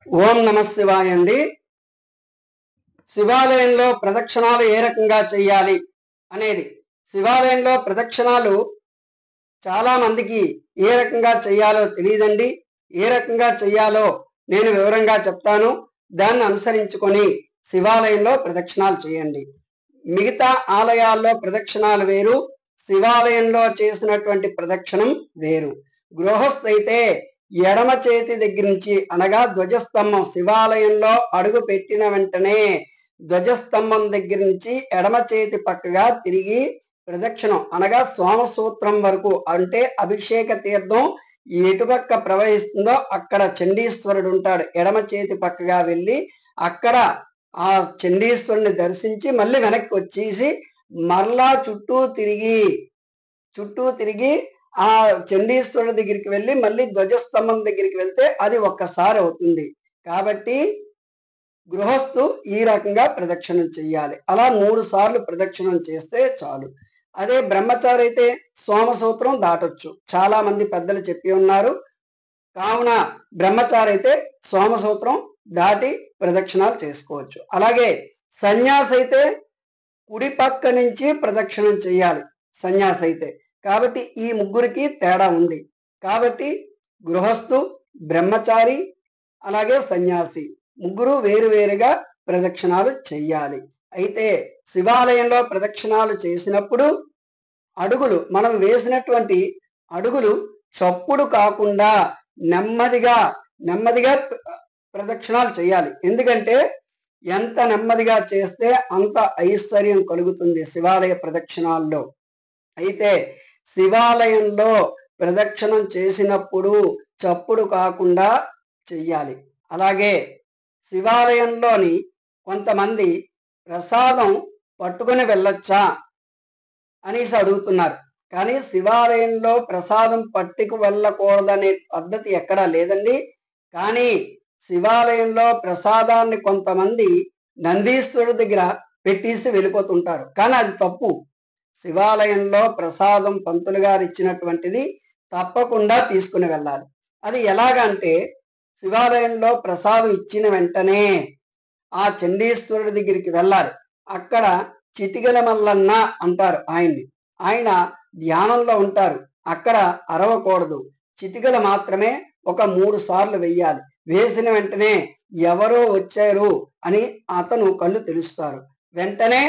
ఓం నమ శివాయ అండి. శివాలయంలో ప్రదక్షిణాలు ఏ రకంగా చేయాలి అనేది, శివాలయంలో ప్రదక్షిణాలు చాలా మందికి ఏ రకంగా చేయాలో తెలియదండి. ఏ రకంగా చేయాలో నేను వివరంగా చెప్తాను. దాన్ని అనుసరించుకొని శివాలయంలో ప్రదక్షిణాలు చేయండి. మిగతా ఆలయాల్లో ప్రదక్షిణాలు వేరు, శివాలయంలో చేసినటువంటి ప్రదక్షిణం వేరు. గృహస్థైతే ఎడమ చేతి దగ్గర నుంచి అనగా ధ్వజస్తంభం, శివాలయంలో అడుగు పెట్టిన వెంటనే ధ్వజస్తంభం దగ్గర నుంచి ఎడమ చేతి పక్కగా తిరిగి ప్రదక్షిణం అనగా సోమసూత్రం వరకు, అంటే అభిషేక తీర్థం ఎటుపక్క ప్రవహిస్తుందో అక్కడ చండీశ్వరుడు ఉంటాడు. ఎడమ చేతి పక్కగా వెళ్ళి అక్కడ ఆ చండీశ్వరుని దర్శించి మళ్ళీ వెనక్కి వచ్చేసి మరలా చుట్టూ తిరిగి ఆ చండీశ్వరుడి దగ్గరికి వెళ్ళి మళ్ళీ ధ్వజస్తంభం దగ్గరికి వెళ్తే అది ఒక్కసారి అవుతుంది. కాబట్టి గృహస్థు ఈ రకంగా ప్రదక్షిణం చెయ్యాలి. అలా 3 సార్లు ప్రదక్షిణం చేస్తే చాలు. అదే బ్రహ్మచారి అయితే సోమసూత్రం దాటొచ్చు. చాలా మంది పెద్దలు చెప్పి ఉన్నారు. కావున బ్రహ్మచారి అయితే సోమసూత్రం దాటి ప్రదక్షిణాలు చేసుకోవచ్చు. అలాగే సన్యాసి అయితే కుడి పక్క నుంచి ప్రదక్షిణం చేయాలి సన్యాసి అయితే. కాబట్టి ఈ ముగ్గురికి తేడా ఉంది. కాబట్టి గృహస్థు, బ్రహ్మచారి, అలాగే సన్యాసి ముగ్గురు వేరువేరుగా ప్రదక్షిణాలు చెయ్యాలి. అయితే శివాలయంలో ప్రదక్షిణాలు చేసినప్పుడు అడుగులు, మనం వేసినటువంటి అడుగులు చప్పుడు కాకుండా నెమ్మదిగా నెమ్మదిగా ప్రదక్షిణాలు చేయాలి. ఎందుకంటే ఎంత నెమ్మదిగా చేస్తే అంత ఐశ్వర్యం కలుగుతుంది శివాలయ ప్రదక్షిణాల్లో. అయితే శివాలయంలో ప్రదక్షిణం చేసినప్పుడు చప్పుడు కాకుండా చెయ్యాలి. అలాగే శివాలయంలోని కొంతమంది ప్రసాదం పట్టుకొని వెళ్ళొచ్చా అనేసి అడుగుతున్నారు. కానీ శివాలయంలో ప్రసాదం పట్టుకు వెళ్ళకూడదనే పద్ధతి ఎక్కడా లేదండి. కానీ శివాలయంలో ప్రసాదాన్ని కొంతమంది నందీశ్వరుడి దగ్గర పెట్టేసి వెళ్ళిపోతుంటారు. కానీ అది తప్పు. శివాలయంలో ప్రసాదం పంతులు గారు ఇచ్చినటువంటిది తప్పకుండా తీసుకుని వెళ్ళాలి. అది ఎలాగంటే శివాలయంలో ప్రసాదం ఇచ్చిన వెంటనే ఆ చండీశ్వరుడి దగ్గరికి వెళ్ళాలి. అక్కడ చిటికెన మల్లన్న అంటారు ఆయన్ని. ఆయన ధ్యానంలో ఉంటారు. అక్కడ అరవకూడదు. చిటికెలు మాత్రమే ఒక 3 సార్లు వెయ్యాలి. వేసిన వెంటనే ఎవరో వచ్చారు అని అతను కళ్ళు తెరుస్తారు. వెంటనే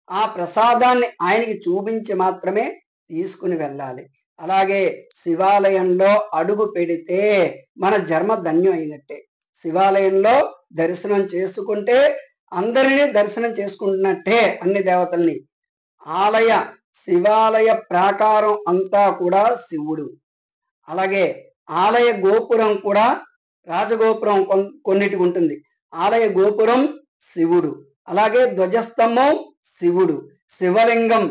ఆ ప్రసాదాన్ని ఆయనకి చూపించి మాత్రమే తీసుకుని వెళ్ళాలి. అలాగే శివాలయంలో అడుగు పెడితే మన జన్మ ధన్యం అయినట్టే. శివాలయంలో దర్శనం చేసుకుంటే అందరినీ దర్శనం చేసుకుంటున్నట్టే అన్ని దేవతల్ని. శివాలయ ప్రాకారం అంతా కూడా శివుడు. అలాగే ఆలయ గోపురం కూడా రాజగోపురం కొన్నిటికి ఉంటుంది. ఆలయ గోపురం శివుడు. అలాగే ధ్వజస్తంభం శివుడు, శివలింగం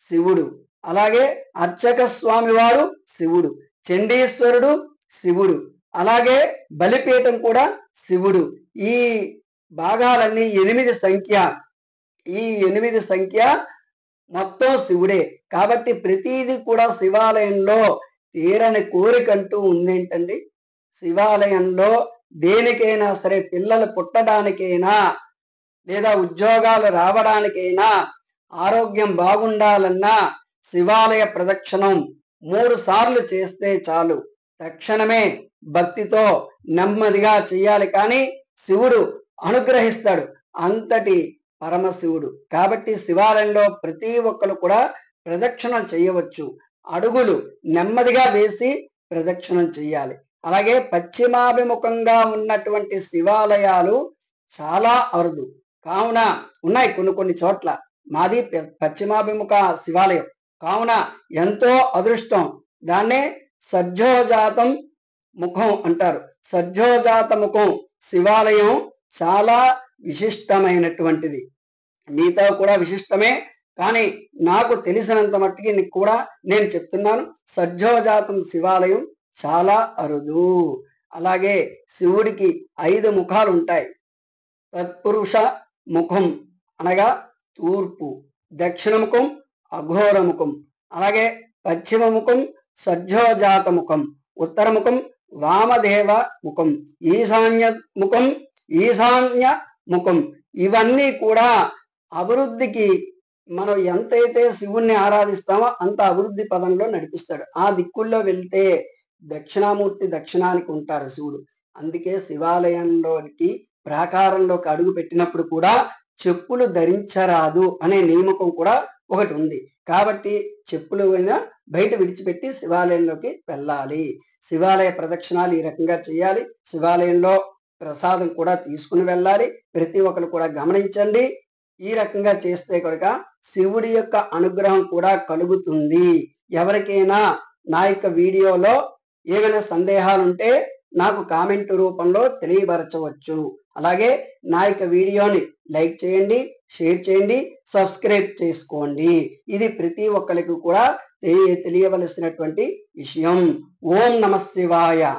శివుడు, అలాగే అర్చక స్వామి వారు శివుడు, చండీశ్వరుడు శివుడు, అలాగే బలిపీఠం కూడా శివుడు. ఈ భాగాలన్నీ 8 సంఖ్య. ఈ 8 సంఖ్య మొత్తం శివుడే. కాబట్టి ప్రతిదీ కూడా శివాలయంలో తీరని కోరికంటూ ఉందేంటండి. శివాలయంలో దేనికైనా సరే, పిల్లలు పుట్టడానికైనా లేదా ఉద్యోగాలు రావడానికైనా, ఆరోగ్యం బాగుండాలన్నా శివాలయ ప్రదక్షిణం 3 సార్లు చేస్తే చాలు. తక్షణమే భక్తితో నెమ్మదిగా చెయ్యాలి. కానీ శివుడు అనుగ్రహిస్తాడు. అంతటి పరమశివుడు. కాబట్టి శివాలయంలో ప్రతి ఒక్కరు కూడా ప్రదక్షిణం చేయవచ్చు. అడుగులు నెమ్మదిగా వేసి ప్రదక్షిణం చెయ్యాలి. అలాగే పశ్చిమాభిముఖంగా ఉన్నటువంటి శివాలయాలు చాలా అరుదు. కావున ఉన్నాయి కొన్ని చోట్ల. మాది పశ్చిమాభిముఖ శివాలయం. కావున ఎంతో అదృష్టం. దాన్నే సజ్జోజాతం ముఖం అంటారు. సజ్జోజాత ముఖం శివాలయం చాలా విశిష్టమైనటువంటిది. మీతో కూడా విశిష్టమే. కానీ నాకు తెలిసినంత మట్టికి కూడా నేను చెప్తున్నాను. సజ్జోజాతం శివాలయం చాలా అరుదు. అలాగే శివుడికి 5 ముఖాలు ఉంటాయి. తత్పురుష ముఖం అనగా తూర్పు, దక్షిణ ముఖం అఘోర ముఖం, అలాగే పశ్చిమ ముఖం సజ్జోజాత ముఖం, ఉత్తర ముఖం వామదేవ ముఖం, ఈశాన్య ముఖం, ఈశాన్య ముఖం, ఇవన్నీ కూడా అభివృద్ధికి మనం ఎంతైతే శివుణ్ణి ఆరాధిస్తామో అంత అభివృద్ధి పదంలో నడిపిస్తాడు. ఆ దిక్కుల్లో వెళ్తే దక్షిణామూర్తి దక్షిణానికి ఉంటారు శివుడు. అందుకే శివాలయంలోకి ప్రాకారంలోకి అడుగు పెట్టినప్పుడు కూడా చెప్పులు ధరించరాదు అనే నియమకం కూడా ఒకటి ఉంది. కాబట్టి చెప్పులు బయట విడిచిపెట్టి శివాలయంలోకి వెళ్ళాలి. శివాలయ ప్రదక్షిణాలు ఈ రకంగా చేయాలి. శివాలయంలో ప్రసాదం కూడా తీసుకుని వెళ్ళాలి. ప్రతి ఒక్కరు కూడా గమనించండి. ఈ రకంగా చేస్తే కనుక శివుడి యొక్క అనుగ్రహం కూడా కలుగుతుంది. ఎవరికైనా నా యొక్క వీడియోలో ఏమైనా సందేహాలు ఉంటే నాకు కామెంట్ రూపంలో తెలియపరచవచ్చు. అలాగే నా యొక్క వీడియోని లైక్ చేయండి, షేర్ చేయండి, సబ్స్క్రైబ్ చేసుకోండి. ఇది ప్రతి ఒక్కరికి కూడా తెలియవలసినటువంటి విషయం. ఓం నమః శివాయ.